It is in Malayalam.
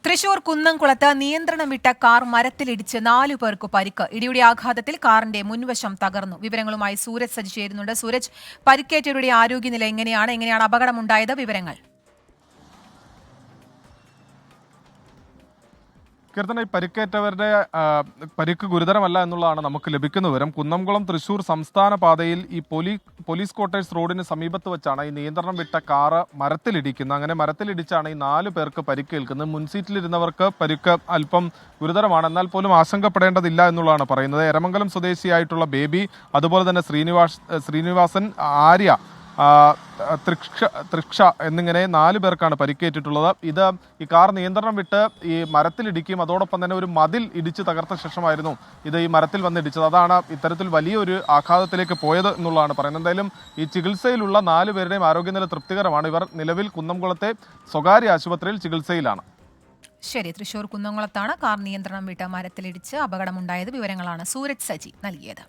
തൃശൂർ കുന്നംകുളത്ത് നിയന്ത്രണം വിട്ട കാർ മരത്തിലിടിച്ച് 4 പേർക്ക് പരിക്ക്. ഇടിയുടെ ആഘാതത്തിൽ കാറിന്റെ മുൻവശം തകർന്നു. വിവരങ്ങളുമായി സൂരജ് സജി ചേരുന്നുണ്ട്. സൂരജ്, പരിക്കേറ്റവരുടെ ആരോഗ്യനില എങ്ങനെയാണ് അപകടമുണ്ടായത്? വിവരങ്ങൾ. കീർത്തന, ഈ പരിക്കേറ്റവരുടെ പരിക്ക് ഗുരുതരമല്ല എന്നുള്ളതാണ് നമുക്ക് ലഭിക്കുന്ന വിവരം. കുന്നംകുളം തൃശൂർ സംസ്ഥാന പാതയിൽ ഈ പോലീസ് ക്വാർട്ടേഴ്സ് റോഡിന് സമീപത്ത് വെച്ചാണ് ഈ നിയന്ത്രണം വിട്ട കാറ് മരത്തിലിടിക്കുന്നത്. അങ്ങനെ മരത്തിലിടിച്ചാണ് ഈ 4 പേർക്ക് പരിക്കേൽക്കുന്നത്. മുൻസീറ്റിലിരുന്നവർക്ക് പരിക്ക് അല്പം ഗുരുതരമാണ്, എന്നാൽ പോലും ആശങ്കപ്പെടേണ്ടതില്ല എന്നുള്ളതാണ് പറയുന്നത്. എരമംഗലം സ്വദേശിയായിട്ടുള്ള ബേബി, അതുപോലെ തന്നെ ശ്രീനിവാസൻ, ആര്യ, തൃക്ഷ എന്നിങ്ങനെ 4 പേർക്കാണ് പരിക്കേറ്റിട്ടുള്ളത്. ഈ കാർ നിയന്ത്രണം വിട്ട് ഈ മരത്തിലിടിക്കുകയും അതോടൊപ്പം തന്നെ ഒരു മതിൽ ഇടിച്ച് തകർത്ത ശേഷമായിരുന്നു ഇത് ഈ മരത്തിൽ വന്നിടിച്ചത്. അതാണ് ഇത്തരത്തിൽ വലിയൊരു ആഘാതത്തിലേക്ക് പോയത് എന്നുള്ളതാണ് പറയുന്നത്. എന്തായാലും ഈ ചികിത്സയിലുള്ള 4 പേരുടെയും ആരോഗ്യനില തൃപ്തികരമാണ്. ഇവർ നിലവിൽ കുന്നംകുളത്തെ സ്വകാര്യ ആശുപത്രിയിൽ ചികിത്സയിലാണ്. ശരി, തൃശൂർ കുന്നംകുളത്താണ് കാർ നിയന്ത്രണം വിട്ട് മരത്തിലിടിച്ച് അപകടമുണ്ടായത്. വിവരങ്ങളാണ് സൂരജ് സജി നൽകിയത്.